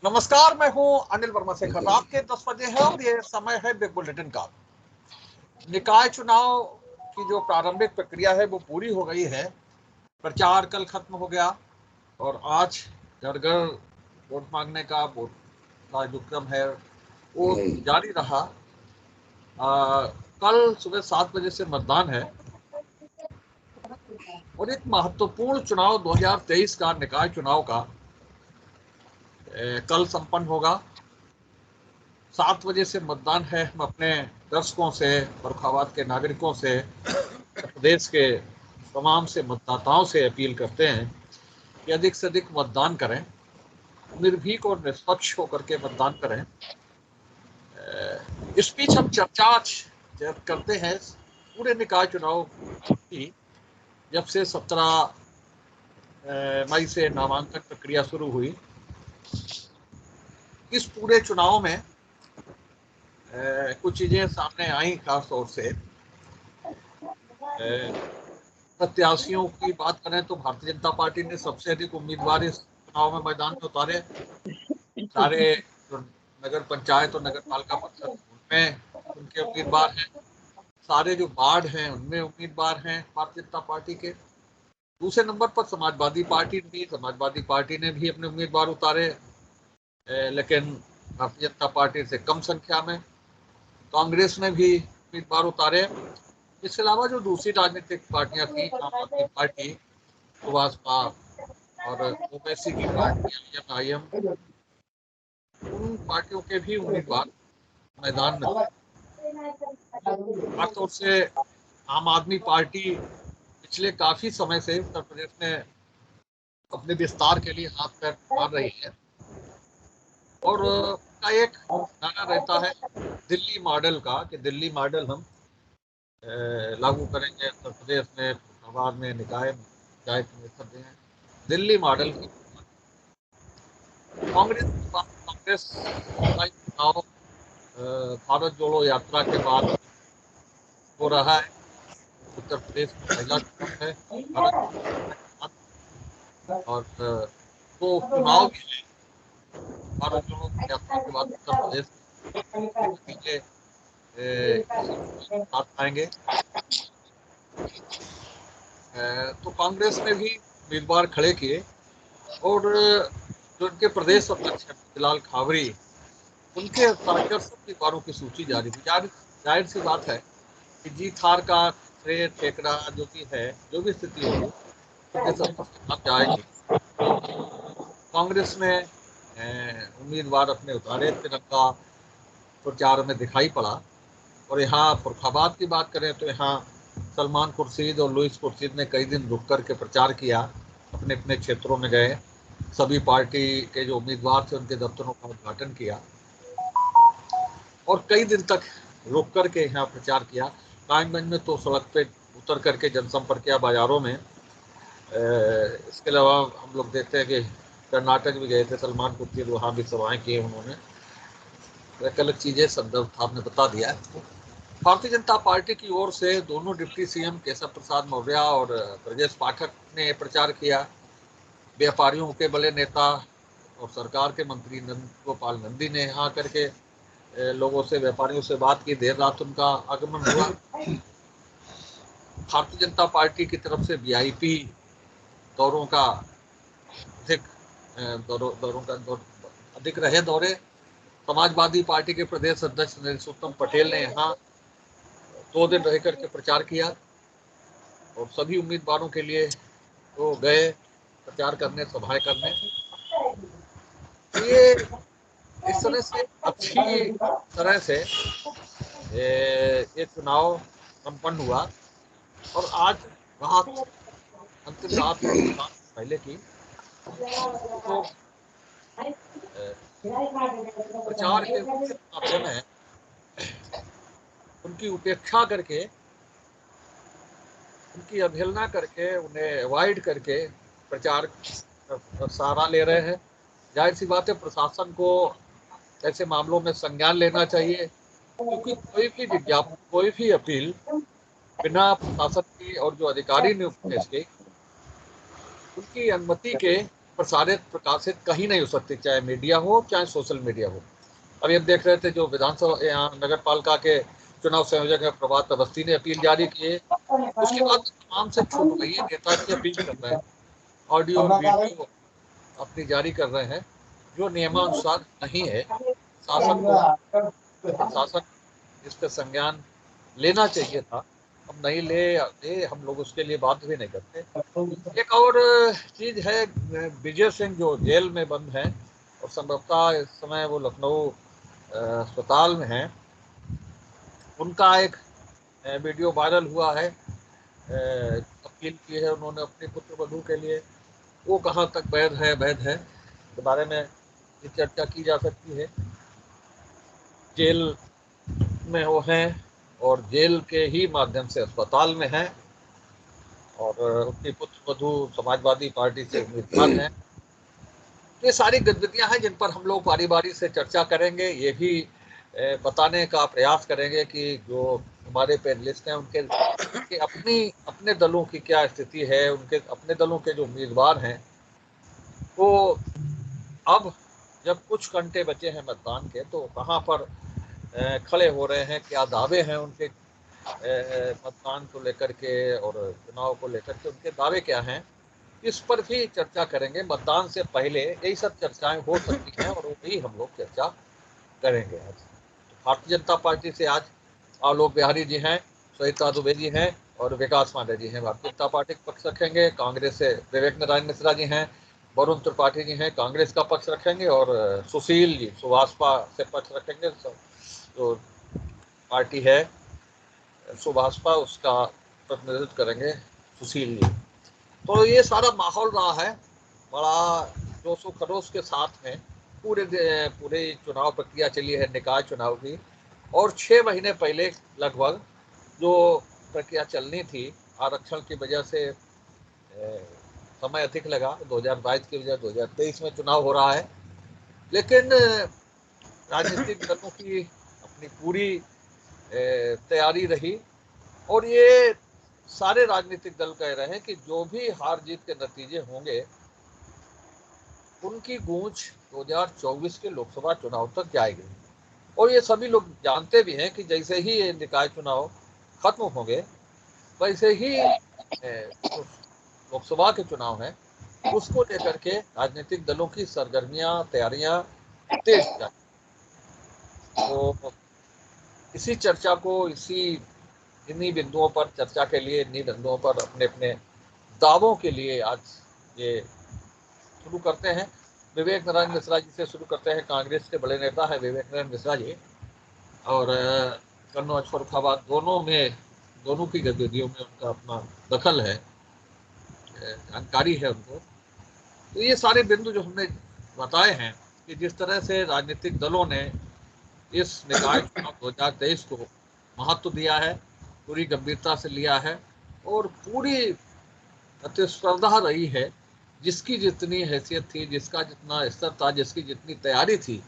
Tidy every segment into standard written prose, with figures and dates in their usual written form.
नमस्कार, मैं हूं अनिल वर्मा शेखर। रात के 10 बजे है और ये समय है बिग बुलेटिन का। निकाय चुनाव की जो प्रारंभिक प्रक्रिया है वो पूरी हो गई है। प्रचार कल खत्म हो गया और आज घर घर वोट मांगने का वोट का जो क्रम है वो जारी रहा। कल सुबह 7 बजे से मतदान है और एक महत्वपूर्ण चुनाव 2023 का निकाय चुनाव का कल संपन्न होगा। 7 बजे से मतदान है। हम अपने दर्शकों से, फर्रुखाबाद के नागरिकों से, प्रदेश के तमाम से मतदाताओं से अपील करते हैं कि अधिक से अधिक मतदान करें, निर्भीक और निष्पक्ष होकर के मतदान करें। इस बीच हम चर्चा करते हैं पूरे निकाय चुनाव की। जब से 17 मई से नामांकन प्रक्रिया शुरू हुई, इस पूरे चुनाव में कुछ चीजें सामने आई। खास तौर से प्रत्याशियों की बात करें तो भारतीय जनता पार्टी ने सबसे अधिक उम्मीदवार इस चुनाव में मैदान में उतारे। सारे नगर पंचायत और नगर पालिका परिषद उनमें उनके उम्मीदवार हैं। सारे जो वार्ड हैं उनमें उम्मीदवार हैं भारतीय जनता पार्टी के। दूसरे नंबर पर समाजवादी पार्टी ने भी अपने उम्मीदवार उतारे, लेकिन भारतीय जनता पार्टी से कम संख्या में। कांग्रेस ने भी उम्मीदवार उतारे। इसके अलावा जो दूसरी राजनीतिक पार्टियां थी, आम आदमी पार्टी, सुभाषपा और ओवैसी की पार्टी IM, उन पार्टियों के भी उम्मीदवार मैदान में थे। खासतौर से आम आदमी पार्टी पिछले काफी समय से उत्तर प्रदेश में अपने विस्तार के लिए हाथ पैर मार रही है और उनका एक नारा रहता है दिल्ली मॉडल का, कि दिल्ली मॉडल हम लागू करेंगे उत्तर प्रदेश में, फैसलाबाद में, निकाय में। दिल्ली मॉडल की कांग्रेस का चुनाव भारत जोड़ो यात्रा के बाद हो रहा है। उत्तर प्रदेश में पहला चुनाव है भारत, और वो चुनाव भी है भारत जोड़ो यात्रा के बाद उत्तर प्रदेश के नतीजे साथ आएंगे। तो कांग्रेस ने भी उम्मीदवार खड़े किए और जो उनके प्रदेश अध्यक्ष है फिलहाल खावरी, उनके हस्ताक्षर उम्मीदवारों की सूची जारी हुई। जाहिर सी बात है कि जीत हार का श्रेय ठेकरा जो भी है, जो भी स्थिति होगी उनके साथ जाएगी। कांग्रेस ने उम्मीदवार अपने उतारे, तिरंगा प्रचार में दिखाई पड़ा। और यहाँ फर्रुखाबाद की बात करें तो यहाँ सलमान खुर्शीद और लुइस खुर्शीद ने कई दिन रुक कर के प्रचार किया, अपने अपने क्षेत्रों में गए, सभी पार्टी के जो उम्मीदवार थे उनके दफ्तरों का उद्घाटन किया और कई दिन तक रुक कर के यहाँ प्रचार किया। कायमगंज में तो सड़क पे उतर करके जनसंपर्क किया, बाजारों में। इसके अलावा हम लोग देखते हैं कि कर्नाटक भी गए थे सलमान खुर्शीद, वहाँ भी सभाएं की उन्होंने। अलग अलग चीजें संदर्भ आपने बता दिया है। भारतीय जनता पार्टी की ओर से दोनों डिप्टी CM केशव प्रसाद मौर्य और ब्रजेश पाठक ने प्रचार किया। व्यापारियों के बड़े नेता और सरकार के मंत्री नंद गोपाल नंदी ने यहाँ करके लोगों से, व्यापारियों से बात की। देर रात उनका आगमन हुआ। भारतीय जनता पार्टी की तरफ से VIP दौरों का अधिक रहे दौरे। समाजवादी पार्टी के प्रदेश अध्यक्ष नरेशोत्तम पटेल ने यहाँ 2 दिन रह करके प्रचार किया और सभी उम्मीदवारों के लिए वो गए प्रचार करने, सभाएं करने। ये इस तरह से अच्छी तरह से ये चुनाव संपन्न हुआ और आज रात, अंतिम रात पहले की, तो प्रचार के माध्यम में उनकी उपेक्षा करके, उनकी अवहेलना करके, उन्हें अवॉइड करके प्रचार सहारा ले रहे हैं। जाहिर सी बात है प्रशासन को ऐसे मामलों में संज्ञान लेना चाहिए, क्योंकि कोई भी विज्ञापन, कोई भी अपील बिना प्रशासन की और जो अधिकारी नियुक्त है इसके, उनकी अनुमति के प्रसारित प्रकाशित कहीं नहीं हो सकती, चाहे मीडिया हो चाहे सोशल मीडिया हो। अभी हम देख रहे थे जो विधानसभा यहाँ नगर पालिका के चुनाव संयोजक है प्रभात अवस्थी ने अपील जारी की है, उसके बाद तमाम से छूट रही है, नेता की अपील कर रहे हैं, ऑडियो और वीडियो अपनी जारी कर रहे हैं, जो नियमानुसार नहीं है। शासन को शासन इस पर संज्ञान लेना चाहिए था, हम नहीं ले, हम लोग उसके लिए बाध्य भी नहीं करते। एक और चीज है, विजय सिंह जो जेल में बंद है और संभवतः इस समय वो लखनऊ अस्पताल में है, उनका एक वीडियो वायरल हुआ है, अपील की है उन्होंने अपने पुत्र वधू के लिए, वो कहाँ तक वैध है के बारे में ये चर्चा की जा सकती है। जेल में वो हैं और जेल के ही माध्यम से अस्पताल में हैं, और उनकी पुत्र वधू समाजवादी पार्टी से उम्मीदवार हैं। ये सारी गतिविधियां हैं जिन पर हम लोग बारी बारी से चर्चा करेंगे, ये भी बताने का प्रयास करेंगे कि जो हमारे पैनलिस्ट हैं उनके अपने दलों की क्या स्थिति है, उनके अपने दलों के जो उम्मीदवार हैं वो अब जब कुछ घंटे बचे हैं मतदान के, तो कहाँ पर खड़े हो रहे हैं, क्या दावे हैं उनके मतदान को लेकर के और चुनाव को लेकर के, उनके दावे क्या हैं, इस पर भी चर्चा करेंगे। मतदान से पहले यही सब चर्चाएं हो सकती हैं और वही हम लोग चर्चा करेंगे। आज तो भारतीय जनता पार्टी से आज आलोक बिहारी जी हैं, सविता दुबे जी हैं और विकास पांडे जी हैं, भारतीय जनता पार्टी का पक्ष रखेंगे। कांग्रेस से विवेक नारायण मिश्रा जी हैं, वरुण त्रिपाठी जी हैं, कांग्रेस का पक्ष रखेंगे, और सुशील जी सुभाषपा से पक्ष रखेंगे। तो पार्टी है सुभाषपा, उसका प्रतिनिधित्व करेंगे सुशील जी। तो ये सारा माहौल रहा है बड़ा जोश खरोश के साथ में, पूरे चुनाव प्रक्रिया चली है निकाय चुनाव की, और 6 महीने पहले लगभग जो प्रक्रिया चलनी थी, आरक्षण की वजह से समय अधिक लगा, 2022 की वजह 2023 में चुनाव हो रहा है। लेकिन राजनीतिक दलों की अपनी पूरी तैयारी रही, और ये सारे राजनीतिक दल कह रहे हैं कि जो भी हार जीत के नतीजे होंगे उनकी गूंज 2024 के लोकसभा चुनाव तक जाएगी। और ये सभी लोग जानते भी हैं कि जैसे ही ये निकाय चुनाव खत्म होंगे वैसे ही लोकसभा के चुनाव हैं, उसको लेकर के राजनीतिक दलों की सरगर्मियां तैयारियां तेज हो जाएंगी। तो इसी चर्चा को इन्हीं बिंदुओं पर चर्चा के लिए, इन्हीं बिंदुओं पर अपने अपने दावों के लिए आज ये शुरू करते हैं। विवेक नारायण मिश्रा जी से शुरू करते हैं। कांग्रेस के बड़े नेता है विवेक नारायण मिश्रा जी, और कन्नौज फर्रुखाबाद दोनों की गतिविधियों में उनका अपना दखल है, जानकारी है उनको। तो ये सारे बिंदु जो हमने बताए हैं कि जिस तरह से राजनीतिक दलों ने इस निकाय चुनाव 2023 को महत्व दिया है, पूरी गंभीरता से लिया है, और पूरी प्रतिस्पर्धा रही है, जिसकी जितनी हैसियत थी, जिसका जितना स्तर था, जिसकी जितनी तैयारी थी,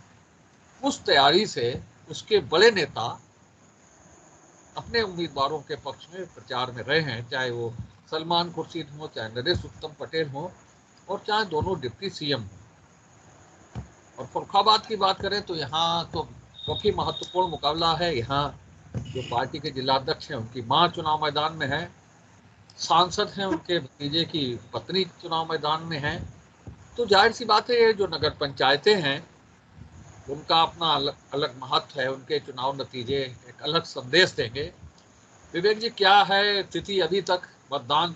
उस तैयारी से उसके बड़े नेता अपने उम्मीदवारों के पक्ष में प्रचार में रहे हैं, चाहे वो सलमान खुर्शीद हो, चाहे नरेश उत्तम पटेल हो, और चाहे दोनों डिप्टी सीएम हो। और फर्रुखाबाद की बात करें तो यहाँ तो काफी महत्वपूर्ण मुकाबला है। यहाँ जो पार्टी के जिलाध्यक्ष हैं उनकी मां चुनाव मैदान में है, सांसद हैं उनके भतीजे की पत्नी चुनाव मैदान में है। तो जाहिर सी बात है, ये जो नगर पंचायतें हैं उनका अपना अलग अलग महत्व है, उनके चुनाव नतीजे एक अलग संदेश देंगे। विवेक जी, क्या है स्थिति अभी तक? मतदान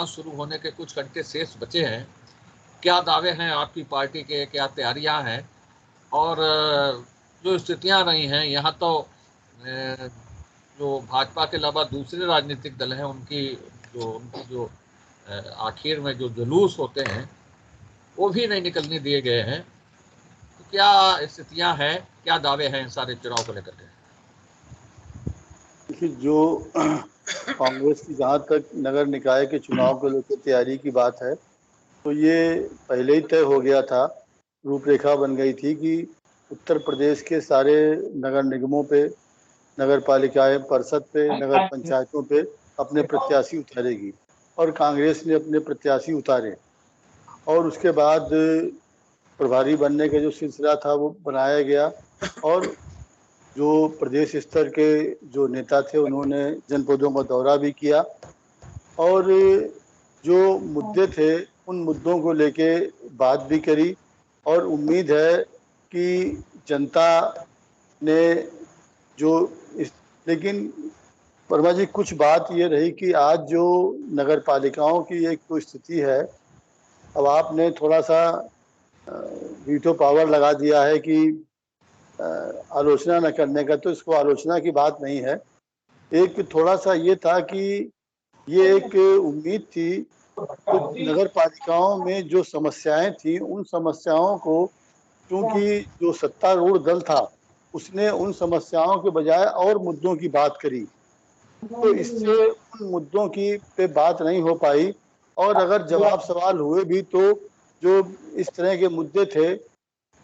शुरू होने के कुछ घंटे शेष बचे हैं, क्या दावे हैं आपकी पार्टी के, क्या तैयारियां हैं, और जो स्थितियां रही हैं यहाँ तो जो भाजपा के अलावा दूसरे राजनीतिक दल हैं उनकी जो आखिर में जो जुलूस होते हैं वो भी नहीं निकलने दिए गए हैं। तो क्या स्थितियां हैं, क्या दावे हैं इन सारे चुनाव को लेकर के? देखिए, जो कांग्रेस की जहाँ तक नगर निकाय के चुनाव को लेकर तैयारी की बात है, तो ये पहले ही तय हो गया था, रूपरेखा बन गई थी कि उत्तर प्रदेश के सारे नगर निगमों पे, नगर पालिकाएं परिषद पे, नगर पंचायतों पे अपने प्रत्याशी उतारेगी, और कांग्रेस ने अपने प्रत्याशी उतारे। और उसके बाद प्रभारी बनने का जो सिलसिला था वो बनाया गया, और जो प्रदेश स्तर के जो नेता थे उन्होंने जनपदों का दौरा भी किया, और जो मुद्दे थे उन मुद्दों को लेके बात भी करी। और उम्मीद है कि जनता ने जो लेकिन वर्मा जी, कुछ बात ये रही कि आज जो नगर पालिकाओं की एक तो स्थिति है, अब आपने थोड़ा सा वीटो पावर लगा दिया है कि आलोचना न करने का, तो इसको आलोचना की बात नहीं है। एक थोड़ा सा ये था कि ये एक उम्मीद थी कि नगर पालिकाओं में जो समस्याएं थी उन समस्याओं को, क्योंकि जो सत्तारूढ़ दल था उसने उन समस्याओं के बजाय और मुद्दों की बात करी, तो इससे उन मुद्दों की पे बात नहीं हो पाई। और अगर जवाब सवाल हुए भी तो जो इस तरह के मुद्दे थे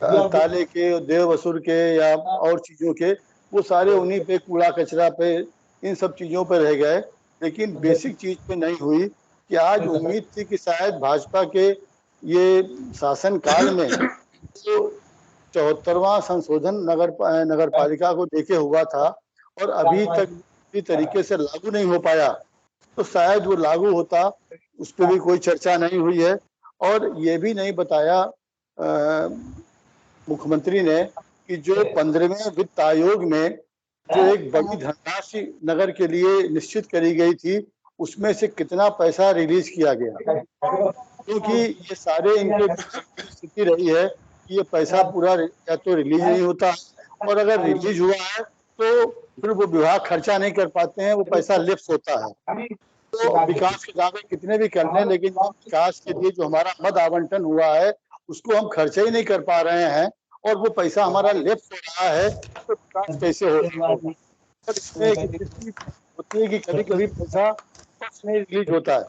ताले के, देवसुर के या और चीजों के, वो सारे उन्हीं पे, कूड़ा कचरा पे, इन सब चीजों पे रह गए, लेकिन बेसिक चीज पे नहीं हुई। कि आज उम्मीद थी कि शायद भाजपा के ये शासन काल में जो 74वां संशोधन नगर पालिका को लेके हुआ था और अभी तक पूरी तरीके से लागू नहीं हो पाया, तो शायद वो लागू होता, उस पर भी कोई चर्चा नहीं हुई है। और ये भी नहीं बताया मुख्यमंत्री ने कि जो 15वें वित्त आयोग में जो एक बड़ी धनराशि नगर के लिए निश्चित करी गई थी, उसमें से कितना पैसा रिलीज किया गया, क्योंकि ये सारे इनके स्थिति रही है कि ये पैसा पूरा या तो रिलीज नहीं होता, और अगर रिलीज हुआ है तो फिर वो विभाग खर्चा नहीं कर पाते हैं, वो पैसा लिप्स होता है। तो विकास के दावे कितने भी कर लें, लेकिन विकास के लिए जो हमारा मद आवंटन हुआ है उसको हम खर्चा ही नहीं कर पा रहे हैं, और वो पैसा हमारा लेफ्ट हो रहा है, तो विकास कैसे होगा। इसमें होती है कि कभी कभी पैसा नहीं रिलीज होता है,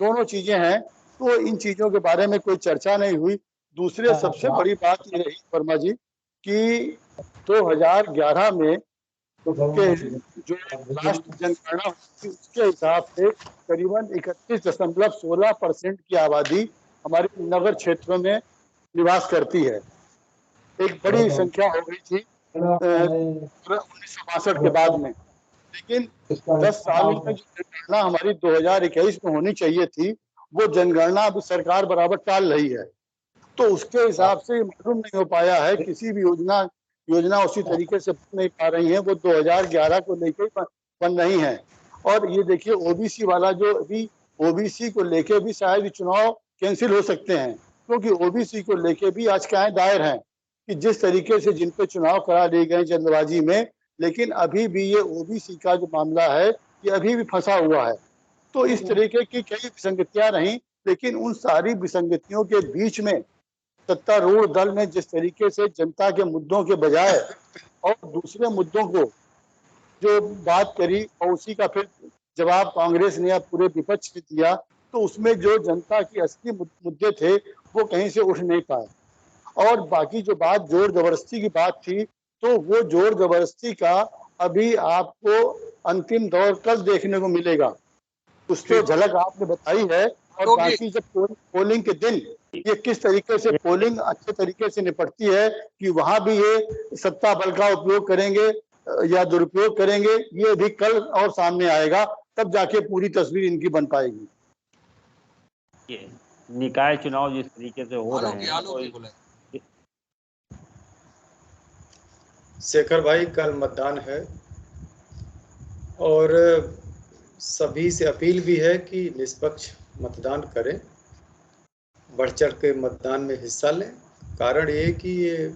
दोनों चीजें हैं। तो इन चीजों के बारे में कोई चर्चा नहीं हुई। दूसरे सबसे बड़ी बात ये रही वर्मा जी कि 2011 में के जो राष्ट्रीय जनगणना हुई उसके हिसाब से करीबन 31.16% की आबादी हमारे नगर क्षेत्रों में निवास करती है। एक बड़ी संख्या हो गई थी 1962 के बाद में, लेकिन 10 सालों में जो जनगणना हमारी 2021 में होनी चाहिए थी, वो जनगणना अभी सरकार बराबर टाल रही है। तो उसके हिसाब से मालूम नहीं हो पाया है, किसी भी योजना उसी तरीके से बन नहीं पा रही है, वो 2011 को लेकर बन रही है। और ये देखिए ओबीसी वाला जो अभी ओबीसी को लेके भी शायद चुनाव कैंसिल हो सकते हैं, क्योंकि ओबीसी को लेके भी याचिकाएं दायर हैं कि जिस तरीके से जिन पे चुनाव करा लिए गए जल्दबाजी में, लेकिन अभी भी ये ओबीसी का जो मामला है ये अभी भी फंसा हुआ है। तो इस तरीके की कई विसंगतियां रहीं, लेकिन उन सारी विसंगतियों के बीच में सत्तारूढ़ दल ने जिस तरीके से जनता के मुद्दों के बजाय और दूसरे मुद्दों को जो बात करी, और उसी का फिर जवाब कांग्रेस ने या पूरे विपक्ष ने दिया, तो उसमें जो जनता की असली मुद्दे थे वो कहीं से उठ नहीं पाए। और बाकी जो बात जोर जबरदस्ती की बात थी, तो वो जोर जबरदस्ती का अभी आपको अंतिम दौर कल देखने को मिलेगा, उसके झलक आपने बताई है। और बाकी जब पोलिंग के दिन ये किस तरीके से पोलिंग अच्छे तरीके से निपटती है कि वहां भी ये सत्ता बल का उपयोग करेंगे या दुरुपयोग करेंगे, ये भी कल और सामने आएगा, तब जाके पूरी तस्वीर इनकी बन पाएगी। निकाय चुनाव जिस तरीके से हो रहे हैं, शेखर भाई कल मतदान है और सभी से अपील भी है कि निष्पक्ष मतदान करें, बढ़ चढ़ के मतदान में हिस्सा लें। कारण ये कि ये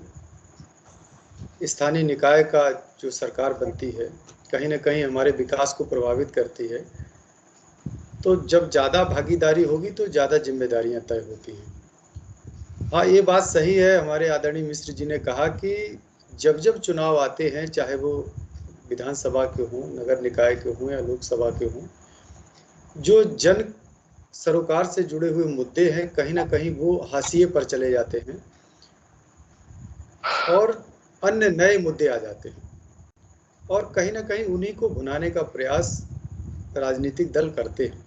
स्थानीय निकाय का जो सरकार बनती है कहीं ना कहीं हमारे विकास को प्रभावित करती है, तो जब ज़्यादा भागीदारी होगी तो ज़्यादा जिम्मेदारियां तय होती हैं। हाँ, ये बात सही है, हमारे आदरणीय मिश्र जी ने कहा कि जब जब चुनाव आते हैं, चाहे वो विधानसभा के हों, नगर निकाय के हों या लोकसभा के हों, जो जन सरोकार से जुड़े हुए मुद्दे हैं कहीं ना कहीं वो हाशिए पर चले जाते हैं और अन्य नए मुद्दे आ जाते हैं, और कहीं ना कहीं उन्हीं को भुनाने का प्रयास राजनीतिक दल करते हैं।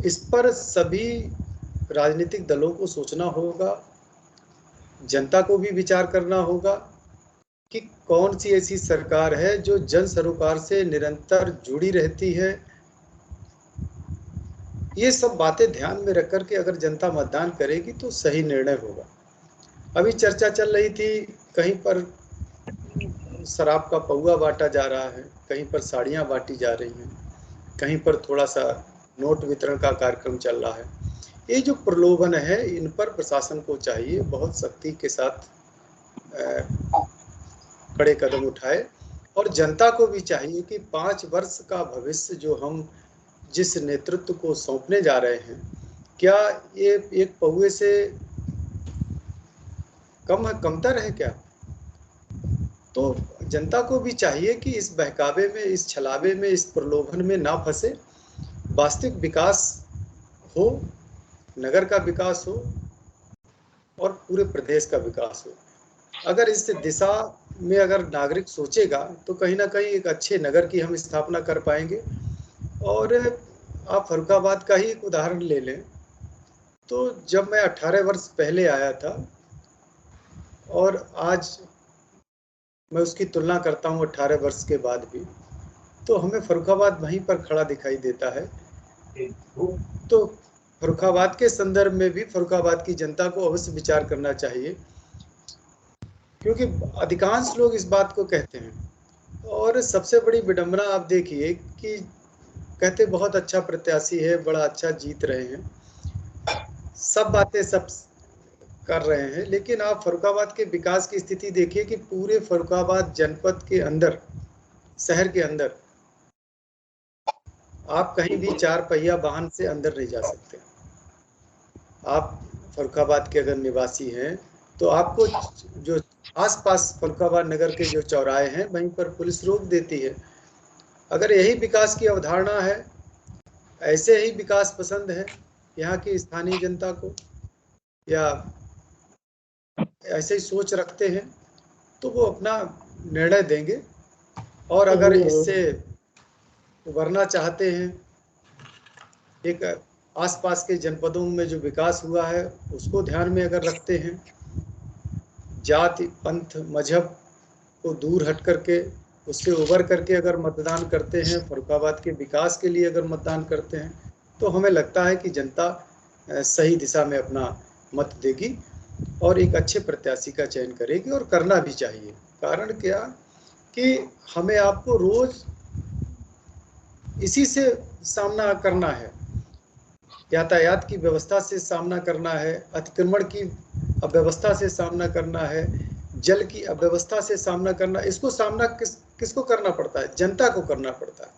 इस पर सभी राजनीतिक दलों को सोचना होगा, जनता को भी विचार करना होगा कि कौन सी ऐसी सरकार है जो जन सरोकार से निरंतर जुड़ी रहती है। ये सब बातें ध्यान में रख कर के अगर जनता मतदान करेगी तो सही निर्णय होगा। अभी चर्चा चल रही थी, कहीं पर शराब का पौवा बांटा जा रहा है, कहीं पर साड़ियाँ बांटी जा रही हैं, कहीं पर थोड़ा सा नोट वितरण का कार्यक्रम चल रहा है। ये जो प्रलोभन है, इन पर प्रशासन को चाहिए बहुत सख्ती के साथ कड़े कदम उठाए, और जनता को भी चाहिए कि 5 वर्ष का भविष्य जो हम जिस नेतृत्व को सौंपने जा रहे हैं, क्या ये एक पौवे से कमतर है क्या? तो जनता को भी चाहिए कि इस बहकावे में, इस छलावे में, इस प्रलोभन में ना फंसे। वास्तविक विकास हो, नगर का विकास हो और पूरे प्रदेश का विकास हो। अगर इस दिशा में अगर नागरिक सोचेगा तो कहीं ना कहीं एक अच्छे नगर की हम स्थापना कर पाएंगे। और आप फर्रुखाबाद का ही एक उदाहरण ले लें, तो जब मैं 18 वर्ष पहले आया था और आज मैं उसकी तुलना करता हूँ 18 वर्ष के बाद भी, तो हमें फर्रुखाबाद वहीं पर खड़ा दिखाई देता है। तो फर्रुखाबाद के संदर्भ में भी फर्रुखाबाद की जनता को अवश्य विचार करना चाहिए, क्योंकि अधिकांश लोग इस बात को कहते हैं। और सबसे बड़ी विडंबना आप देखिए कि कहते बहुत अच्छा प्रत्याशी है, बड़ा अच्छा जीत रहे हैं, सब बातें सब कर रहे हैं, लेकिन आप फर्रुखाबाद के विकास की स्थिति देखिए कि पूरे फर्रुखाबाद जनपद के अंदर, शहर के अंदर आप कहीं भी 4 पहिया वाहन से अंदर नहीं जा सकते। आप फर्रुखाबाद के अगर निवासी हैं तो आपको जो आसपास फर्रुखाबाद नगर के जो चौराहे हैं वहीं पर पुलिस रोक देती है। अगर यही विकास की अवधारणा है, ऐसे ही विकास पसंद है यहाँ की स्थानीय जनता को, या ऐसे ही सोच रखते हैं, तो वो अपना निर्णय देंगे। और अगर इससे उभरना चाहते हैं, एक आसपास के जनपदों में जो विकास हुआ है उसको ध्यान में अगर रखते हैं, जाति पंथ मजहब को दूर हट करके उससे उबर करके अगर मतदान करते हैं, फर्रुखाबाद के विकास के लिए अगर मतदान करते हैं, तो हमें लगता है कि जनता सही दिशा में अपना मत देगी और एक अच्छे प्रत्याशी का चयन करेगी, और करना भी चाहिए। कारण क्या कि हमें आपको रोज इसी से सामना करना है, यातायात की व्यवस्था से सामना करना है, अतिक्रमण की अव्यवस्था से सामना करना है, जल की अव्यवस्था से सामना करना। इसको सामना किसको करना पड़ता है? जनता को करना पड़ता है।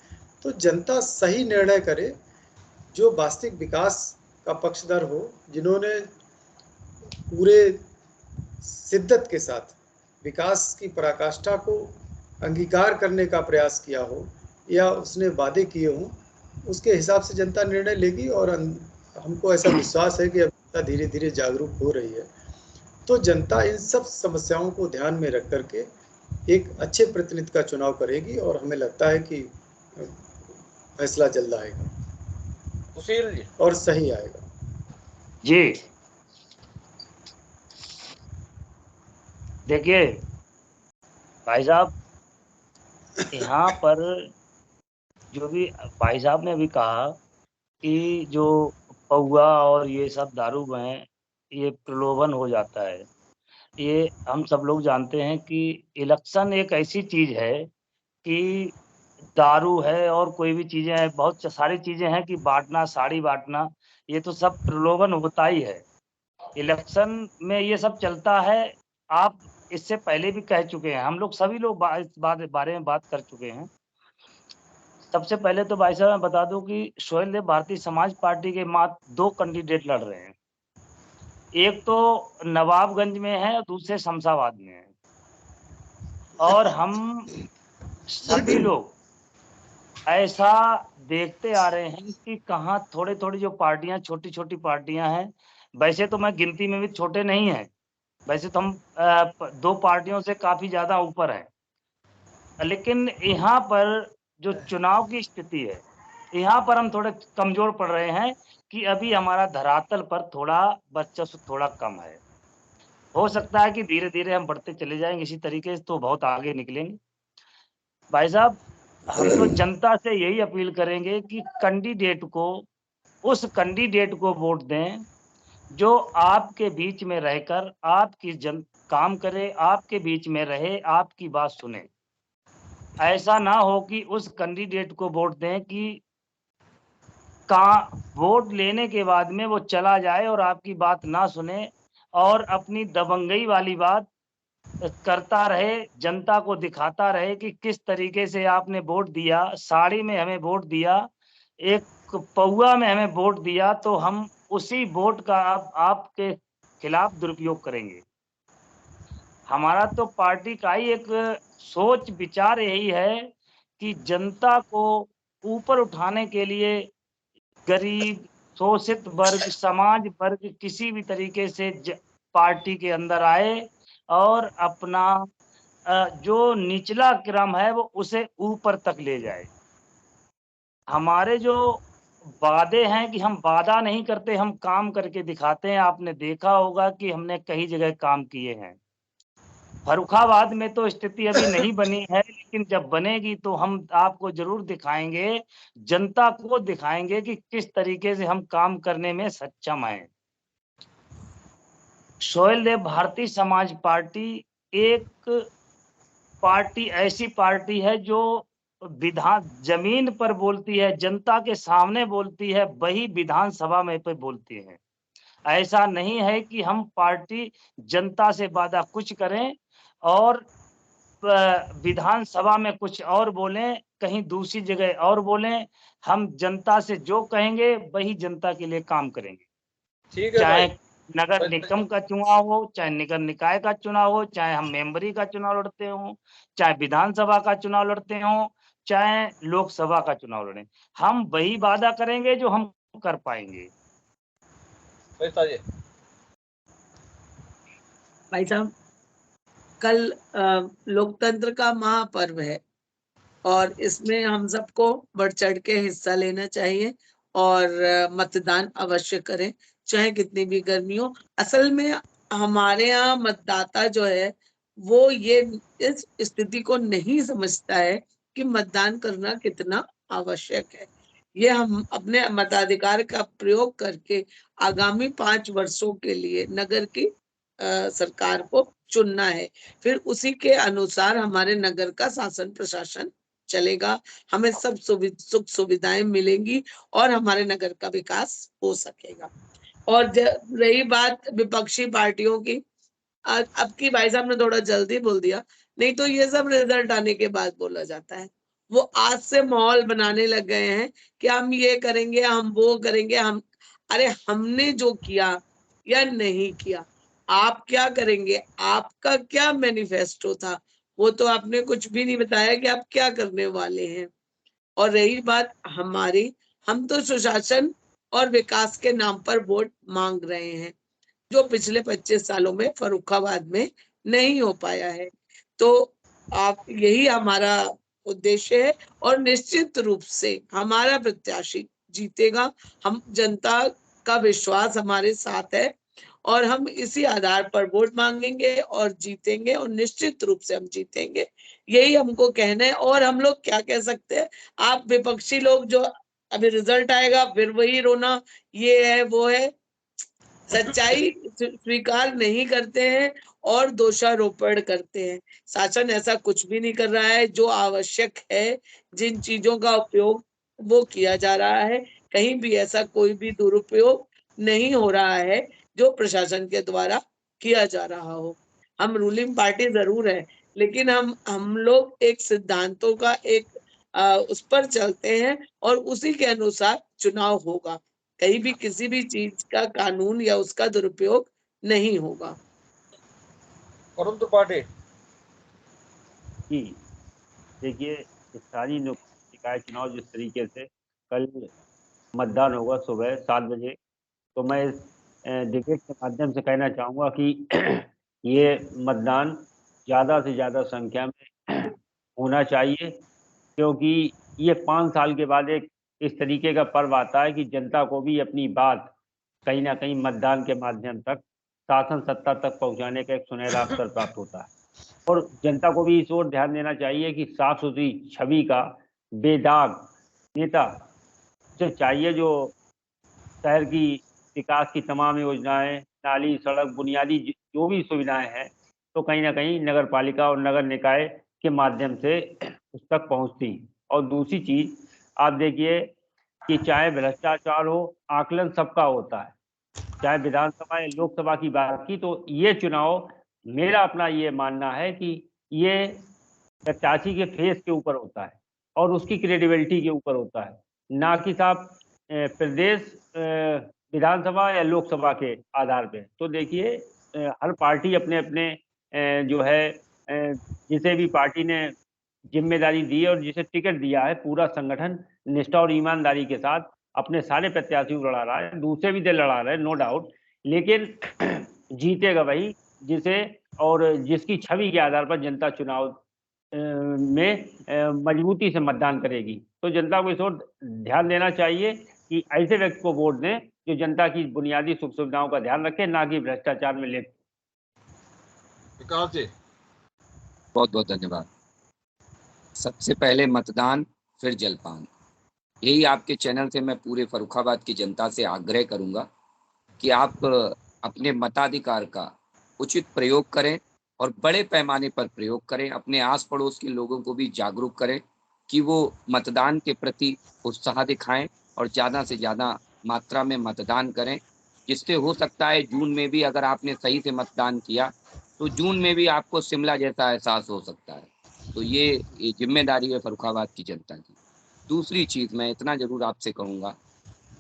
तो जनता सही निर्णय करे, जो वास्तविक विकास का पक्षधर हो, जिन्होंने पूरे शिद्दत के साथ विकास की पराकाष्ठा को अंगीकार करने का प्रयास किया हो या उसने वादे किए हों, उसके हिसाब से जनता निर्णय लेगी। और हमको ऐसा विश्वास है कि अब जनता धीरे धीरे जागरूक हो रही है, तो जनता इन सब समस्याओं को ध्यान में रख करके एक अच्छे प्रतिनिधि का चुनाव करेगी, और हमें लगता है कि फैसला जल्द आएगा और सही आएगा। जी देखिए भाई साहब, यहाँ पर जो भी भाई साहब ने भी कहा कि जो पौवा और ये सब दारू में ये प्रलोभन हो जाता है, ये हम सब लोग जानते हैं कि इलेक्शन एक ऐसी चीज है कि दारू है और कोई भी चीजें हैं, बहुत सारी चीजें हैं कि बांटना, साड़ी बांटना, ये तो सब प्रलोभन होता ही है। इलेक्शन में ये सब चलता है। आप इससे पहले भी कह चुके हैं, हम लोग सभी लोग इस बारे में बात कर चुके हैं। सबसे पहले तो भाई साहब मैं बता दूं कि सोहेल देव भारतीय समाज पार्टी के मात्र 2 कैंडिडेट लड़ रहे हैं। एक तो नवाबगंज में है और दूसरे शमशाबाद में है। और हम सभी लोग ऐसा देखते आ रहे हैं कि कहाँ थोड़ी-थोड़ी जो पार्टियां, छोटी-छोटी पार्टियां हैं, वैसे तो मैं गिनती में भी छोटे नहीं हैं, वैसे तो हम 2 पार्टियों से काफ़ी ज़्यादा ऊपर हैं। लेकिन यहाँ पर जो चुनाव की स्थिति है, यहाँ पर हम थोड़े कमज़ोर पड़ रहे हैं कि अभी हमारा धरातल पर थोड़ा वर्चस्व थोड़ा कम है। हो सकता है कि धीरे-धीरे हम बढ़ते चले जाएँगे इसी तरीके से तो बहुत आगे निकलेंगे। भाई साहब, हम तो जनता से यही अपील करेंगे कि उस कैंडिडेट को वोट दें, जो आपके बीच में रहकर आपकी काम करे, आपके बीच में रहे, आपकी बात सुने। ऐसा ना हो कि उस कैंडिडेट को वोट दें कि वोट लेने के बाद में वो चला जाए और आपकी बात ना सुने और अपनी दबंगई वाली बात करता रहे, जनता को दिखाता रहे कि किस तरीके से आपने वोट दिया, साड़ी में हमें वोट दिया, एक पौआ में हमें वोट दिया, तो हम उसी वोट का आपके खिलाफ दुरुपयोग करेंगे। हमारा तो पार्टी का ही एक सोच विचार यही है कि जनता को ऊपर उठाने के लिए गरीब, शोषित वर्ग, समाज वर्ग किसी भी तरीके से पार्टी के अंदर आए और अपना जो निचला क्रम है वो उसे ऊपर तक ले जाए। हमारे जो वादे हैं कि हम वादा नहीं करते, हम काम करके दिखाते हैं। आपने देखा होगा कि हमने कई जगह काम किए हैं। फर्रुखाबाद में तो स्थिति अभी नहीं बनी है, लेकिन जब बनेगी तो हम आपको ज़रूर दिखाएँगे, जनता को दिखाएँगे कि किस तरीके से हम काम करने में सक्षम हैं। सोहेल देव भारतीय समाज पार्टी एक पार्टी ऐसी पार्टी है जो ज़मीन पर बोलती है, जनता के सामने बोलती है, वही विधानसभा में पे बोलती है। ऐसा नहीं है कि हम पार्टी जनता से वादा कुछ करें और विधानसभा में कुछ और बोलें, कहीं दूसरी जगह और बोलें। हम जनता से जो कहेंगे वही जनता के लिए काम करेंगे। ठीक है चाहे भाई। नगर निगम का चुनाव हो, चाहे नगर निकाय का चुनाव हो, चाहे हम मेंबरी का चुनाव लड़ते हों, चाहे विधानसभा का चुनाव लड़ते हों, चाहे लोकसभा का चुनाव लड़ें। हम वही वादा करेंगे जो हम कर पाएँगे। भाई साहब, कल लोकतंत्र का महापर्व है और इसमें हम सबको बढ़ चढ़ के हिस्सा लेना चाहिए और मतदान अवश्य करें, चाहे कितनी भी गर्मी हो। असल में हमारे यहाँ मतदाता जो है वो ये इस स्थिति को नहीं समझता है कि मतदान करना कितना आवश्यक है। ये हम अपने मताधिकार का प्रयोग करके आगामी 5 वर्षों के लिए नगर की सरकार को चुनना है। फिर उसी के अनुसार हमारे नगर का शासन प्रशासन चलेगा, हमें सब सुख सुविधाएं मिलेंगी और हमारे नगर का विकास हो सकेगा। और रही बात विपक्षी पार्टियों की, अब की भाई साहब ने थोड़ा जल्दी बोल दिया, नहीं तो ये सब रिजल्ट आने के बाद बोला जाता है। वो आज से माहौल बनाने लग गए हैं कि हम ये करेंगे, हम वो करेंगे। अरे हमने जो किया या नहीं किया, आप क्या करेंगे? आपका क्या मैनिफेस्टो था? वो तो आपने कुछ भी नहीं बताया कि आप क्या करने वाले हैं। और रही बात हमारी, हम तो सुशासन और विकास के नाम पर वोट मांग रहे हैं, जो पिछले 25 सालों में फर्रुखाबाद में नहीं हो पाया है। तो आप यही हमारा उद्देश्य है और निश्चित रूप से हमारा प्रत्याशी जीतेगा। हम जनता का विश्वास हमारे साथ है और हम इसी आधार पर वोट मांगेंगे और जीतेंगे और निश्चित रूप से हम जीतेंगे, यही हमको कहना है। और हम लोग क्या कह सकते हैं? आप विपक्षी लोग जो अभी रिजल्ट आएगा फिर वही रोना, ये है वो है, सच्चाई स्वीकार नहीं करते हैं और दोषारोपण करते हैं। शासन ऐसा कुछ भी नहीं कर रहा है। जो आवश्यक है, जिन चीजों का उपयोग वो किया जा रहा है, कहीं भी ऐसा कोई भी दुरुपयोग नहीं हो रहा है जो प्रशासन के द्वारा किया जा रहा हो। हम रूलिंग पार्टी जरूर है, लेकिन हम लोग एक सिद्धांतों का एक उस पर चलते हैं और उसी के अनुसार चुनाव होगा। कहीं भी किसी भी चीज का कानून या उसका दुरुपयोग नहीं होगा। अरुण त्रिपाठी जी, देखिए, स्थानीय निकाय चुनाव जिस तरीके से कल मतदान होगा सुबह 7 बजे, तो मैं इस डिबेट के माध्यम से कहना चाहूँगा कि ये मतदान ज़्यादा से ज़्यादा संख्या में होना चाहिए, क्योंकि ये 5 साल के बाद एक इस तरीके का पर्व आता है कि जनता को भी अपनी बात कहीं ना कहीं मतदान के माध्यम तक शासन सत्ता तक पहुंचाने का एक सुनहरा अवसर प्राप्त होता है। और जनता को भी इस ओर ध्यान देना चाहिए कि साफ सुथरी छवि का बेदाग नेता जो चाहिए, जो शहर की विकास की तमाम योजनाएं, नाली, सड़क, बुनियादी जो भी सुविधाएं हैं, तो कहीं ना कहीं नगर पालिका और नगर निकाय के माध्यम से उस तक पहुंचती। और दूसरी चीज आप देखिए कि चाहे भ्रष्टाचार हो, आकलन सबका होता है। चाहे विधानसभा या लोकसभा की बात की, तो ये चुनाव, मेरा अपना ये मानना है कि ये प्रत्याशी के फेस के ऊपर होता है और उसकी क्रेडिबिलिटी के ऊपर होता है, ना कि साहब प्रदेश विधानसभा या लोकसभा के आधार पे। तो देखिए हर पार्टी अपने अपने जो है जिसे भी पार्टी ने जिम्मेदारी दी है और जिसे टिकट दिया है, पूरा संगठन निष्ठा और ईमानदारी के साथ अपने सारे प्रत्याशियों को लड़ा रहा है। दूसरे भी दल लड़ा रहे हैं, नो डाउट, लेकिन जीतेगा वही जिसे और जिसकी छवि के आधार पर जनता चुनाव में मजबूती से मतदान करेगी। तो जनता को इस ओर ध्यान देना चाहिए कि ऐसे व्यक्ति को वोट दें जो जनता की बुनियादी सुख सुविधाओं का ध्यान रखे, ना कि भ्रष्टाचार में लिप्त। विकास जी, बहुत बहुत धन्यवाद। सबसे पहले मतदान, फिर जलपान, यही आपके चैनल से मैं पूरे फर्रुखाबाद की जनता से आग्रह करूंगा कि आप अपने मताधिकार का उचित प्रयोग करें और बड़े पैमाने पर प्रयोग करें। अपने आस पड़ोस के लोगों को भी जागरूक करें कि वो मतदान के प्रति उत्साह दिखाएं और ज़्यादा से ज़्यादा मात्रा में मतदान करें, जिससे हो सकता है जून में भी अगर आपने सही से मतदान किया तो जून में भी आपको शिमला जैसा एहसास हो सकता है। तो ये जिम्मेदारी है फर्रुखाबाद की जनता की। दूसरी चीज़ मैं इतना जरूर आपसे कहूँगा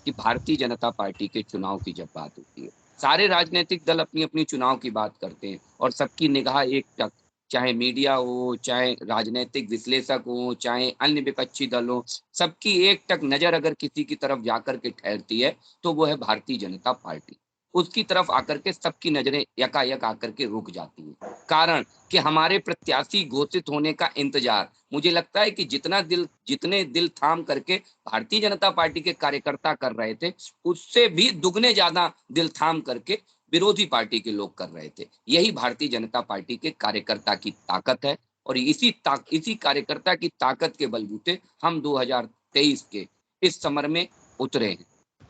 कि भारतीय जनता पार्टी के चुनाव की जब बात होती है, सारे राजनीतिक दल अपनी अपनी चुनाव की बात करते हैं और सबकी निगाह एक टक, चाहे मीडिया हो, चाहे राजनीतिक विश्लेषक हो, चाहे अन्य विपक्षी दल हो, सबकी एक टक नजर अगर किसी की तरफ जाकर के ठहरती है तो वो है भारतीय जनता पार्टी। उसकी तरफ आकर के सबकी नजरें यकायक आकर के रुक जाती है, कारण कि हमारे प्रत्याशी घोषित होने का इंतजार, मुझे लगता है कि जितने दिल थाम करके भारतीय जनता पार्टी के कार्यकर्ता कर रहे थे, उससे भी दुगने ज्यादा दिल थाम करके विरोधी पार्टी के लोग कर रहे थे। यही भारतीय जनता पार्टी के कार्यकर्ता की ताकत है और इसी कार्यकर्ता की ताकत के बलबूते हम 2023 के इस समर में उतरे हैं।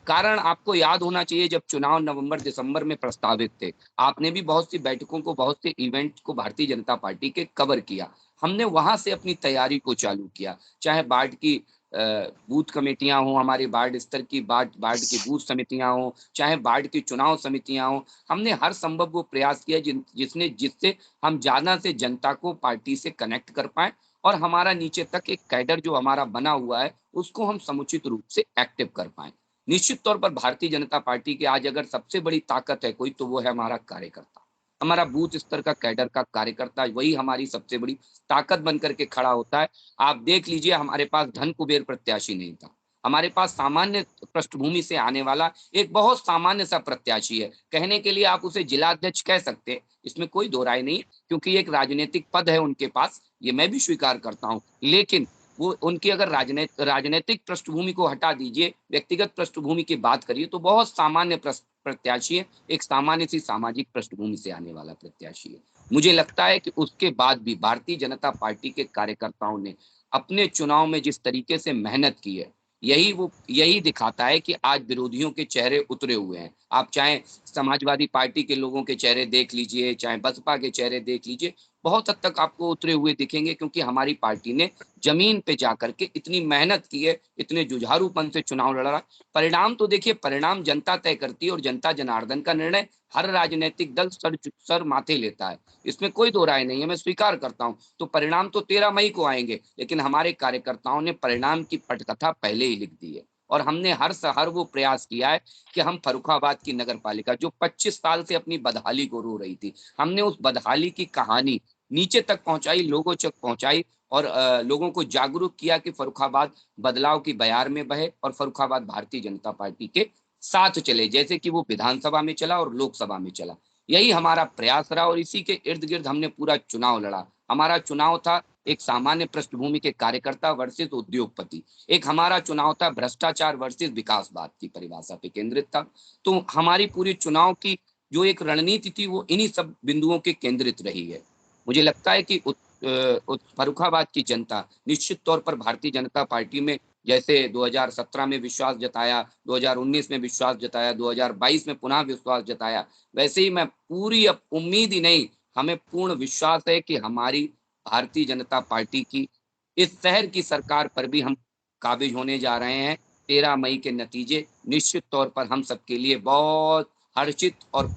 कारण आपको याद होना चाहिए, जब चुनाव नवंबर दिसंबर में प्रस्तावित थे, आपने भी बहुत सी बैठकों को, बहुत से इवेंट को भारतीय जनता पार्टी के कवर किया। हमने वहां से अपनी तैयारी को चालू किया, चाहे वार्ड की बूथ कमेटियां हो, हमारे वार्ड स्तर की वार्ड की बूथ समितियां हो, चाहे वार्ड की चुनाव समितियां हो, हमने हर संभव वो प्रयास किया जिससे हम ज्यादा से जनता को पार्टी से कनेक्ट कर पाए और हमारा नीचे तक एक कैडर जो हमारा बना हुआ है उसको हम समुचित रूप से एक्टिव कर पाए। निश्चित तौर पर भारतीय जनता पार्टी की आज अगर सबसे बड़ी ताकत है कोई, तो वो है हमारा कार्यकर्ता, हमारा बूथ स्तर का कैडर का कार्यकर्ता, वही हमारी सबसे बड़ी ताकत बनकर के खड़ा होता है। आप देख लीजिए, हमारे पास धन कुबेर प्रत्याशी नहीं था, हमारे पास सामान्य पृष्ठभूमि से आने वाला एक बहुत सामान्य सा प्रत्याशी है। कहने के लिए आप उसे जिलाध्यक्ष कह सकते हैं, इसमें कोई दो राय नहीं, क्योंकि एक राजनीतिक पद है उनके पास, ये मैं भी स्वीकार करता हूँ। लेकिन वो उनकी अगर राजनीतिक पृष्ठभूमि को हटा दीजिए, व्यक्तिगत पृष्ठभूमि की बात करिए, तो बहुत सामान्य प्रत्याशी है, एक सामान्य सी सामाजिक पृष्ठभूमि से आने वाला प्रत्याशी है। मुझे लगता है कि उसके बाद भी भारतीय जनता पार्टी के कार्यकर्ताओं ने अपने चुनाव में जिस तरीके से मेहनत की है, यही दिखाता है कि आज विरोधियों के चेहरे उतरे हुए हैं। आप चाहे समाजवादी पार्टी के लोगों के चेहरे देख लीजिए, चाहे बसपा के चेहरे देख लीजिए, बहुत हद तक आपको उतरे हुए दिखेंगे, क्योंकि हमारी पार्टी ने जमीन पे जाकर के इतनी मेहनत की है, इतने जुझारूपन से चुनाव लड़ा। परिणाम तो देखिए, परिणाम जनता तय करती है और जनता जनार्दन का निर्णय हर राजनीतिक दल सर माथे लेता है, इसमें कोई दो राय नहीं है, मैं स्वीकार करता हूं। तो परिणाम तो 13 मई को आएंगे, लेकिन हमारे कार्यकर्ताओं ने परिणाम की पटकथा पहले ही लिख दी है और हमने हर वो प्रयास किया है कि हम फर्रुखाबाद की नगर पालिका जो 25 साल से अपनी बदहाली को रो रही थी, हमने उस बदहाली की कहानी नीचे तक पहुंचाई, लोगों तक पहुंचाई और लोगों को जागरूक किया कि फर्रुखाबाद बदलाव की बयार में बहे और फर्रुखाबाद भारतीय जनता पार्टी के साथ चले, जैसे कि वो विधानसभा में चला और लोकसभा में चला। यही हमारा प्रयास रहा और इसी के इर्द गिर्द हमने पूरा चुनाव लड़ा। हमारा चुनाव था एक सामान्य पृष्ठभूमि के कार्यकर्ता वर्सेस उद्योगपति। एक हमारा चुनाव था भ्रष्टाचार वर्सेस विकासवाद की परिभाषा पे केंद्रित था। तो हमारी पूरी चुनाव की जो एक रणनीति थी वो इन्हीं सब बिंदुओं के केंद्रित रही है। मुझे लगता है कि फर्रुखाबाद की जनता निश्चित तौर पर भारतीय जनता पार्टी में जैसे 2017 में विश्वास जताया, 2019 में विश्वास जताया, 2022 में पुनः विश्वास जताया, वैसे ही मैं पूरी अब उम्मीद ही नहीं, हमें पूर्ण विश्वास है कि हमारी भारतीय जनता पार्टी की इस शहर की सरकार पर भी हम काबिज होने जा रहे हैं। 13 मई के नतीजे निश्चित तौर पर हम सबके लिए बहुत हर्षित और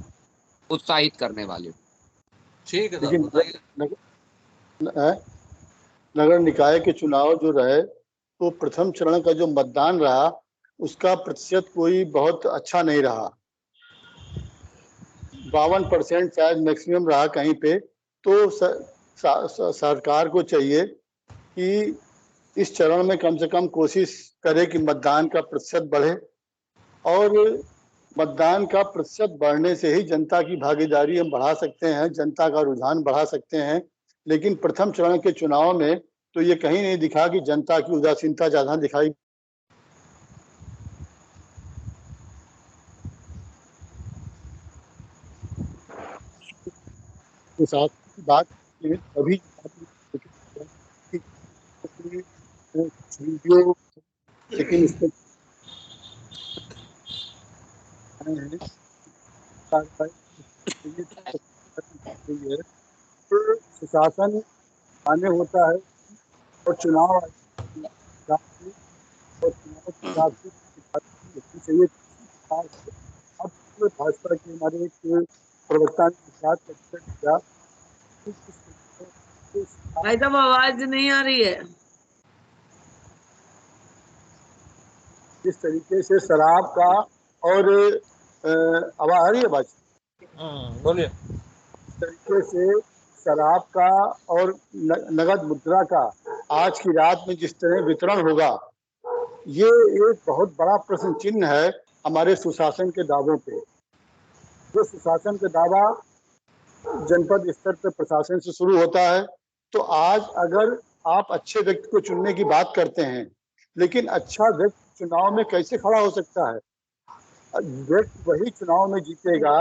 उत्साहित करने वाले। ठीक है सर, लेकिन बताइए। नगर निकाय के चुनाव जो रहे तो प्रथम चरण का जो मतदान रहा उसका प्रतिशत कोई बहुत अच्छा नहीं रहा। 52% शायद मैक्सिमम रहा कहीं पे। तो सरकार को चाहिए कि इस चरण में कम से कम कोशिश करे कि मतदान का प्रतिशत बढ़े, और मतदान का प्रतिशत बढ़ने से ही जनता की भागीदारी हम बढ़ा सकते हैं, जनता का रुझान बढ़ा सकते हैं। लेकिन प्रथम चरण के चुनाव में तो ये कहीं नहीं दिखा कि जनता की उदासीनता ज्यादा दिखाई। के साथ बात अभी वीडियो, लेकिन इसमें तो सुशासन आने होता है और चुनाव चाहिए। अब भाजपा के हमारे एक प्रवक्ता ने बात किया, भाई साहब आवाज नहीं आ रही है। जिस तरीके से शराब का और आवाज आ रही है बात, बोलिए। इस तरीके से शराब का और नगद मुद्रा का आज की रात में जिस तरह वितरण होगा, ये एक बहुत बड़ा प्रश्न चिन्ह है हमारे सुशासन के दावों पे। जो सुशासन का दावा जनपद स्तर पर प्रशासन से शुरू होता है, तो आज अगर आप अच्छे व्यक्ति को चुनने की बात करते हैं, लेकिन अच्छा व्यक्ति चुनाव में कैसे खड़ा हो सकता है? व्यक्ति वही चुनाव में जीतेगा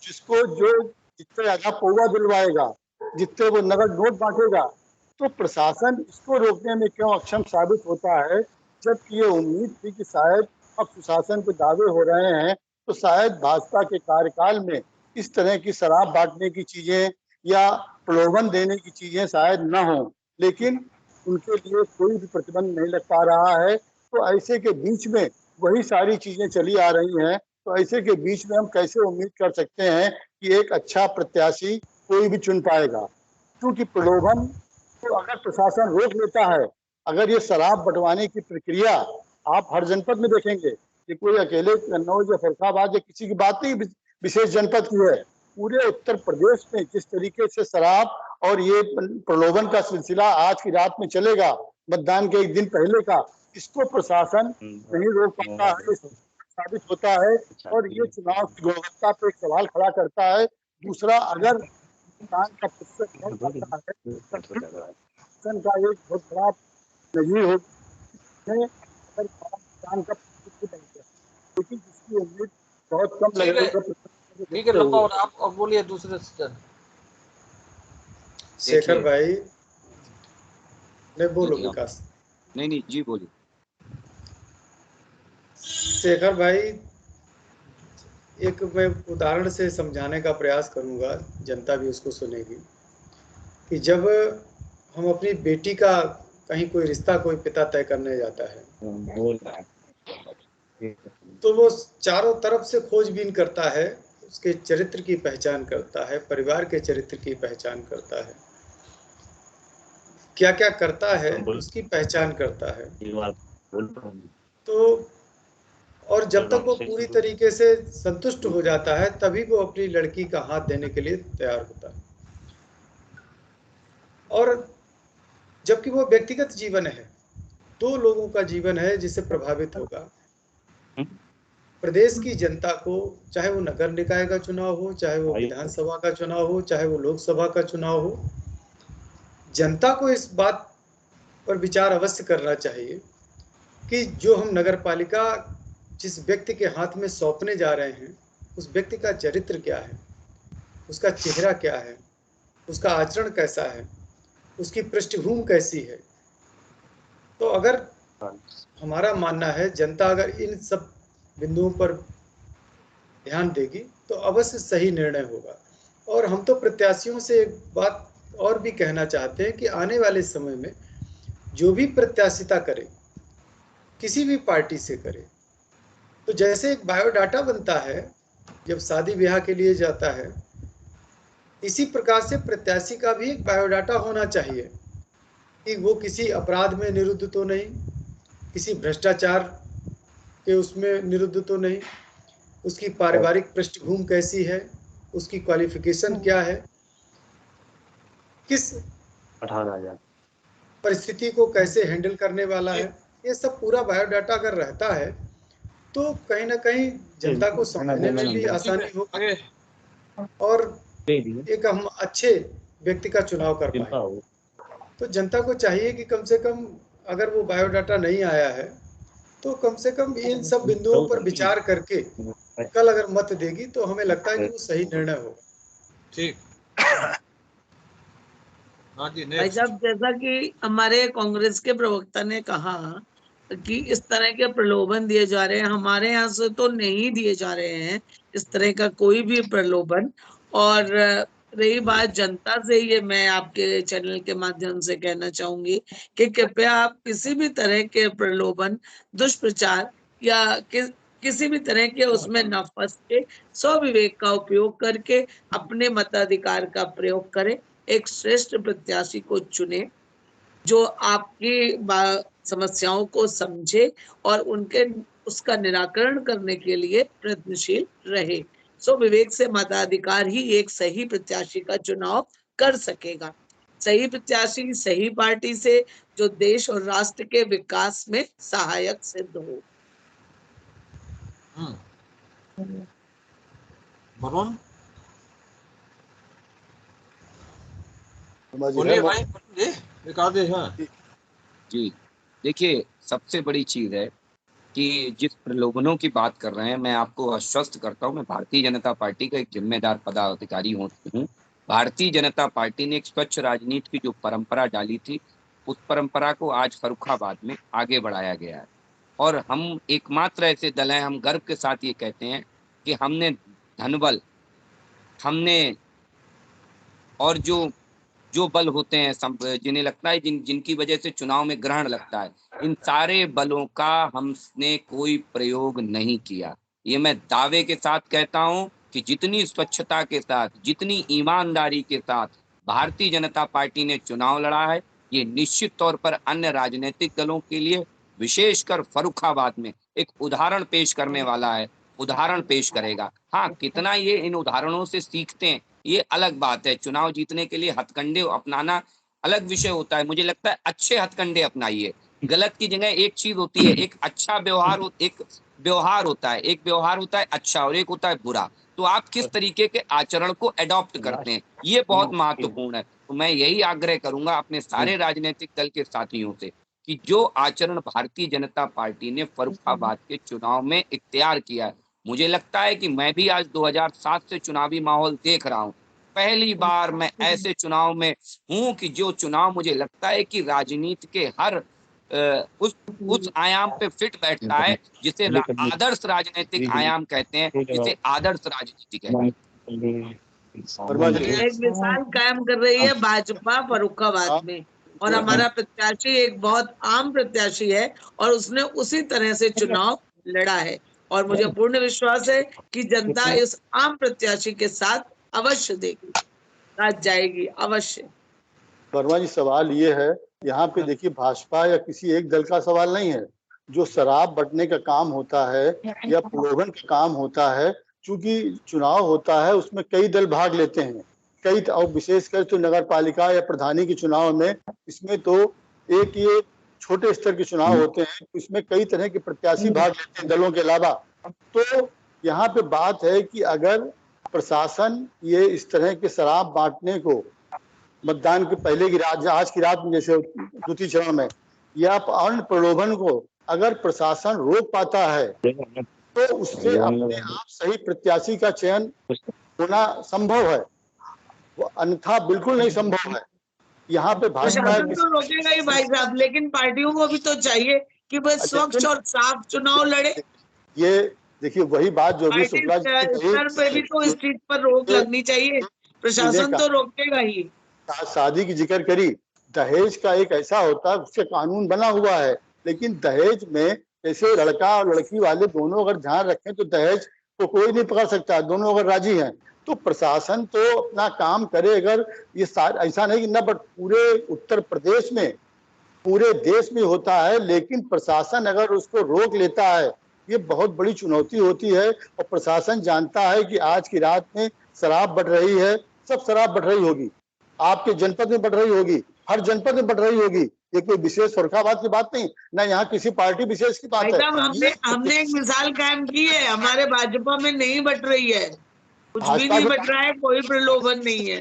जिसको जो जितने ज्यादा पौवा दिलवाएगा, जितने वो नगद नोट बांटेगा। तो प्रशासन इसको रोकने में क्यों अक्षम साबित होता है, जबकि ये उम्मीद थी कि शायद अब सुशासन के दावे हो रहे हैं तो शायद भाजपा के कार्यकाल में इस तरह की शराब बांटने की चीजें या प्रलोभन देने की चीजें शायद न हो, लेकिन उनके लिए कोई भी प्रतिबंध नहीं लग पा रहा है। तो ऐसे के बीच में वही सारी चीजें चली आ रही हैं। तो ऐसे के बीच में हम कैसे उम्मीद कर सकते हैं कि एक अच्छा प्रत्याशी कोई भी चुन पाएगा? क्योंकि प्रलोभन तो अगर प्रशासन रोक लेता है, अगर ये शराब बंटवाने की प्रक्रिया आप हर जनपद में देखेंगे कि कोई अकेले कन्नौज या फर्रुखाबाद या किसी की बात नहीं विशेष जनपद की है, पूरे उत्तर प्रदेश में जिस तरीके से शराब और ये प्रलोभन का सिलसिला आज की रात में चलेगा, मतदान के एक दिन पहले का, इसको प्रशासन नहीं रोक पाता है, साबित होता है। और ये चुनाव की गुणवत्ता पर एक सवाल खड़ा करता है। दूसरा, अगर मतदान का प्रतिशत बढ़ जाता है तो का एक बहुत बड़ा नजीर हो, मतदान का प्रतिशत बढ़ गया, लेकिन जिसकी उम्मीद बहुत कम लगेगा। ठीक है लंबा, और आप और बोलिए दूसरे से। शेखर भाई ने बोलो विकास। नहीं जी बोलिए। शेखर भाई, एक मैं उदाहरण से समझाने का प्रयास करूंगा, जनता भी उसको सुनेगी, कि जब हम अपनी बेटी का कहीं कोई रिश्ता कोई पिता तय करने जाता है तो वो चारों तरफ से खोजबीन करता है, उसके चरित्र की पहचान करता है, परिवार के चरित्र की पहचान करता है, क्या क्या करता है उसकी पहचान करता है। तो और जब तक वो पूरी तरीके से संतुष्ट हो जाता है तभी वो अपनी लड़की का हाथ देने के लिए तैयार होता है। और जबकि वो व्यक्तिगत जीवन है, 2 लोगों का जीवन है जिससे प्रभावित होगा। प्रदेश की जनता को, चाहे वो नगर निकाय का चुनाव हो, चाहे वो विधानसभा का चुनाव हो, चाहे वो लोकसभा का चुनाव हो, जनता को इस बात पर विचार अवश्य करना चाहिए कि जो हम नगर पालिका जिस व्यक्ति के हाथ में सौंपने जा रहे हैं, उस व्यक्ति का चरित्र क्या है, उसका चेहरा क्या है, उसका आचरण कैसा है, उसकी पृष्ठभूमि कैसी है। तो अगर हमारा मानना है जनता अगर इन सब बिंदुओं पर ध्यान देगी तो अवश्य सही निर्णय होगा। और हम तो प्रत्याशियों से एक बात और भी कहना चाहते हैं कि आने वाले समय में जो भी प्रत्याशिता करे, किसी भी पार्टी से करे, तो जैसे एक बायोडाटा बनता है जब शादी ब्याह के लिए जाता है, इसी प्रकार से प्रत्याशी का भी एक बायोडाटा होना चाहिए कि वो किसी अपराध में निरुद्ध तो नहीं, किसी भ्रष्टाचार के उसमें निरुद्ध तो नहीं, उसकी पारिवारिक पृष्ठभूमि कैसी है, उसकी क्वालिफिकेशन क्या है, किस परिस्थिति को कैसे हैंडल करने वाला है, ये सब पूरा बायोडाटा अगर रहता है तो कहीं ना कहीं जनता को समझने में भी आसानी होगी और एक हम अच्छे व्यक्ति का चुनाव कर पाए। तो जनता को चाहिए कि कम से कम अगर वो बायोडाटा नहीं आया है तो कम से कम इन सब बिंदुओं पर विचार करके कल अगर मत देगी तो हमें लगता है कि वो सही निर्णय होगा। ठीक। हाँ जी, भाई साहब, जैसा कि हमारे कांग्रेस के प्रवक्ता ने कहा कि इस तरह के प्रलोभन दिए जा रहे हैं, हमारे यहाँ से तो नहीं दिए जा रहे हैं इस तरह का कोई भी प्रलोभन। और रही बात जनता से, ये मैं आपके चैनल के माध्यम से कहना चाहूंगी कि कृपया आप किसी भी तरह के प्रलोभन, दुष्प्रचार या किसी भी तरह के उसमें न फंस के स्वविवेक का उपयोग करके अपने मताधिकार का प्रयोग करें। एक श्रेष्ठ प्रत्याशी को चुने जो आपकी समस्याओं को समझे और उसका निराकरण करने के लिए प्रयत्नशील रहे। सो विवेक से मताधिकार ही एक सही प्रत्याशी का चुनाव कर सकेगा। सही प्रत्याशी सही पार्टी से जो देश और राष्ट्र के विकास में सहायक सिद्ध हो। वरुण बोलिए भाई, एक आधे हैं जी। देखिए, सबसे बड़ी चीज है कि जिस प्रलोभनों की बात कर रहे हैं, मैं आपको आश्वस्त करता हूं, मैं भारतीय जनता पार्टी का एक जिम्मेदार पदाधिकारी हूँ। भारतीय जनता पार्टी ने एक स्वच्छ राजनीति की जो परंपरा डाली थी, उस परंपरा को आज फर्रुखाबाद में आगे बढ़ाया गया है। और हम एकमात्र ऐसे दल हैं, हम गर्व के साथ ये कहते हैं कि हमने धनबल, हमने और जो बल होते हैं जिन्हें लगता है जिनकी वजह से चुनाव में ग्रहण लगता है, इन सारे बलों का हमने कोई प्रयोग नहीं किया। ये मैं दावे के साथ कहता हूं कि जितनी स्वच्छता के साथ, जितनी ईमानदारी के साथ भारतीय जनता पार्टी ने चुनाव लड़ा है, ये निश्चित तौर पर अन्य राजनीतिक दलों के लिए, विशेषकर फर्रुखाबाद में एक उदाहरण पेश करने वाला है, उदाहरण पेश करेगा। हाँ, कितना ये इन उदाहरणों से सीखते हैं ये अलग बात है। चुनाव जीतने के लिए हथकंडे अपनाना अलग विषय होता है। मुझे लगता है अच्छे हथकंडे अपनाइए। गलत की जगह एक चीज होती है, एक अच्छा व्यवहार, एक व्यवहार होता है, एक व्यवहार होता है अच्छा और एक होता है बुरा। तो आप किस तरीके के आचरण को एडॉप्ट करते हैं, ये बहुत महत्वपूर्ण है। तो मैं यही आग्रह करूंगा अपने सारे राजनीतिक दल के साथियों से कि जो आचरण भारतीय जनता पार्टी ने फर्रुखाबाद के चुनाव में इख्तियार किया है, मुझे लगता है कि मैं भी आज 2007 से चुनावी माहौल देख रहा हूं। पहली बार मैं ऐसे चुनाव में हूं कि जो चुनाव मुझे लगता है कि राजनीति के हर उस आयाम पे फिट बैठता है जिसे आदर्श राजनीतिक आयाम कहते हैं, जिसे आदर्श राजनीति कहते हैं। एक मिसाल कायम कर रही है भाजपा फर्रुखाबाद में, और हमारा प्रत्याशी एक बहुत आम प्रत्याशी है और उसने उसी तरह से चुनाव लड़ा है। और मुझे पूर्ण विश्वास है कि जनता इस आम प्रत्याशी के साथ अवश्य देगी, साथ जाएगी अवश्य। वर्मा जी, सवाल ये है, यहाँ पे देखिए भाजपा या किसी एक दल का सवाल नहीं है। जो शराब बंटने का काम होता है या प्रलोभन का काम होता है, चूंकि चुनाव होता है उसमें कई दल भाग लेते हैं, कई, और विशेषकर तो नगर पालिका या प्रधानी के चुनाव में, इसमें तो एक ये छोटे स्तर के चुनाव होते हैं, इसमें कई तरह के प्रत्याशी भाग लेते हैं दलों के अलावा। तो यहाँ पे बात है कि अगर प्रशासन ये इस तरह के शराब बांटने को मतदान के पहले की रात, आज की रात में जैसे द्वितीय चरण में, या अन्य प्रलोभन को अगर प्रशासन रोक पाता है तो उससे अपने आप सही प्रत्याशी का चयन होना संभव है, वो अन्यथा बिल्कुल नहीं संभव है। यहाँ पे भाजपा प्रशासन तो रोकेगा ही भाई साहब, लेकिन पार्टियों को भी तो चाहिए कि बस स्वच्छ और साफ चुनाव लड़े। ये देखिए वही बात जो भी शुक्ला जी स्तर पे भी तो इस चीज पर रोक लगनी चाहिए, प्रशासन तो रोकेगा ही। शादी की जिक्र करी, दहेज का एक ऐसा होता है, उसके कानून बना हुआ है, लेकिन दहेज में जैसे लड़का और लड़की वाले दोनों अगर ध्यान रखें तो दहेज को कोई नहीं पकड़ सकता, दोनों अगर राजी हैं तो प्रशासन तो अपना काम करे। अगर ये ऐसा नहीं कि न, बट पूरे उत्तर प्रदेश में, पूरे देश में होता है, लेकिन प्रशासन अगर उसको रोक लेता है, ये बहुत बड़ी चुनौती होती है। और प्रशासन जानता है कि आज की रात में शराब बढ़ रही है, सब शराब बढ़ रही होगी, आपके जनपद में बढ़ रही होगी, हर जनपद में बढ़ रही होगी। ये कोई विशेष फरुखाबाद की बात नहीं, ना यहाँ किसी पार्टी विशेष की बात है। हमने एक मिसाल कायम की है, हमारे भाजपा में नहीं बढ़ रही है, कुछ भी नहीं बढ़ रहा है, कोई प्रलोभन नहीं है,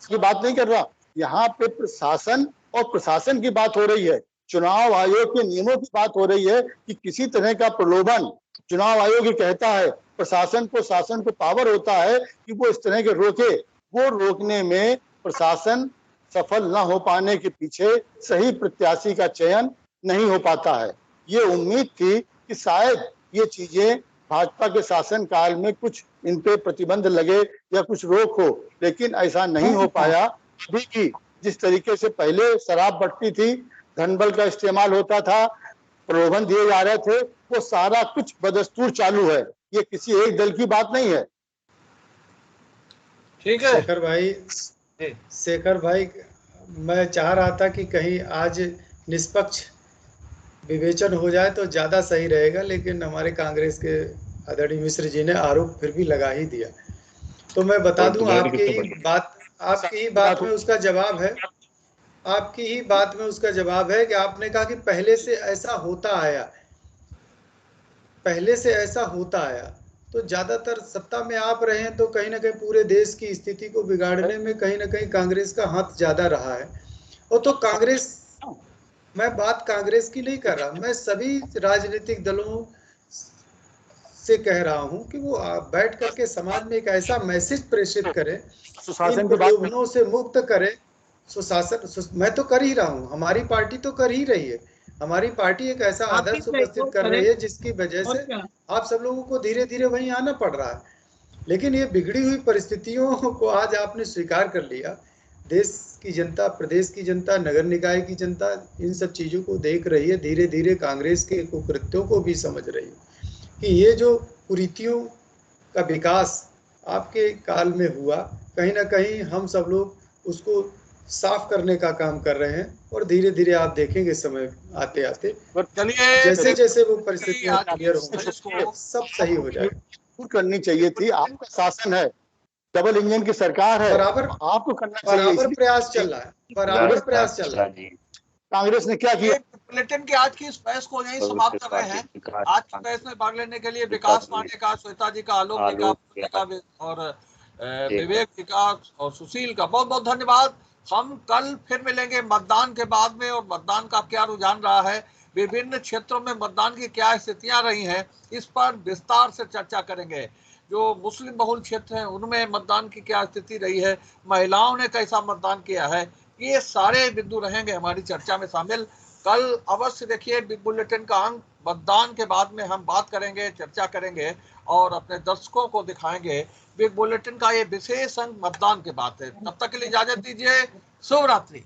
की बात नहीं कर रहा। यहाँ पे प्रशासन और प्रशासन की बात हो रही है, चुनाव आयोग के नियमों की बात हो रही है कि किसी तरह का प्रलोभन, चुनाव आयोग ही कहता है प्रशासन को, शासन को पावर होता है कि वो इस तरह के रोके, वो रोकने में प्रशासन सफल न हो पाने के पीछे सही प्रत्याशी का चयन नहीं हो पाता है। ये उम्मीद थी कि शायद ये चीजें भाजपा के शासन काल में कुछ इन पे प्रतिबंध लगे या कुछ रोक हो, लेकिन ऐसा नहीं हो पाया। अभी की जिस तरीके से पहले शराब बढ़ती थी, धनबल का इस्तेमाल होता था, प्रलोभन दिए जा रहे थे, वो सारा कुछ बदस्तूर चालू है, ये किसी एक दल की बात नहीं है। ठीक है शेखर भाई, मैं चाह रहा था कि कहीं आज निष्पक्ष विवेचन हो जाए तो ज़्यादा सही रहेगा, लेकिन हमारे कांग्रेस के आदरणीय मिश्र जी ने आरोप फिर भी लगा ही दिया। तो मैं बता दूं, आपकी ही बात में उसका जवाब है, आपकी ही बात में उसका जवाब है कि आपने कहा कि पहले से ऐसा होता आया, पहले से ऐसा होता आया, तो ज़्यादातर सत्ता में आप रहे हैं तो कहीं ना कहीं पूरे देश की स्थिति को बिगाड़ने में कहीं ना कहीं कांग्रेस का हाथ ज़्यादा रहा है। और तो कांग्रेस, मैं बात कांग्रेस की नहीं कर रहा, मैं सभी राजनीतिक दलों से कह रहा हूं कि वो बैठ करके समाज में एक ऐसा मैसेज प्रेषित करें, इन प्रलोभनों से मुक्त करें। सुशासन मैं तो कर ही रहा हूं, हमारी पार्टी तो कर ही रही है, हमारी पार्टी एक ऐसा आदर्श उपस्थित कर रही है जिसकी वजह से आप सब लोगों को धीरे धीरे वहीं आना पड़ रहा है। लेकिन ये बिगड़ी हुई परिस्थितियों को आज आपने स्वीकार कर लिया। देश की जनता, प्रदेश की जनता, नगर निकाय की जनता इन सब चीज़ों को देख रही है, धीरे धीरे कांग्रेस के कुकृत्यों को भी समझ रही है कि ये जो कुरीतियों का विकास आपके काल में हुआ, कहीं ना कहीं हम सब लोग उसको साफ करने का काम कर रहे हैं। और धीरे धीरे आप देखेंगे समय आते आते जैसे जैसे वो परिस्थितियां क्लियर होंगी, सब सही हो जाएगा। करनी चाहिए थी, आपका शासन है, डबल इंजन की सरकार है, बराबर आपको करना चाहिए, बराबर प्रयास चल रहा है, बराबर प्रयास चल रहा है। कांग्रेस ने क्या किया? बुलेटिन की आज की इस बहस को यही समाप्त कर रहे हैं। आज की बहस में भाग लेने के लिए विकास पांडे का, श्वेता जी का, आलोक जी का और विवेक जी का और सुशील का बहुत बहुत धन्यवाद। हम कल फिर मिलेंगे मतदान के बाद में, और मतदान का क्या रुझान रहा है, विभिन्न क्षेत्रों में मतदान की क्या स्थितियां रही हैं, इस पर विस्तार से चर्चा करेंगे। जो मुस्लिम बहुल क्षेत्र हैं उनमें मतदान की क्या स्थिति रही है, महिलाओं ने कैसा मतदान किया है, ये सारे बिंदु रहेंगे हमारी चर्चा में शामिल। कल अवश्य देखिए बिग बुलेटिन का अंक मतदान के बाद में हम बात करेंगे, चर्चा करेंगे और अपने दर्शकों को दिखाएंगे। बिग बुलेटिन का ये विशेष अंक मतदान के बाद है। तब तक के लिए इजाजत दीजिए, शुभ रात्रि।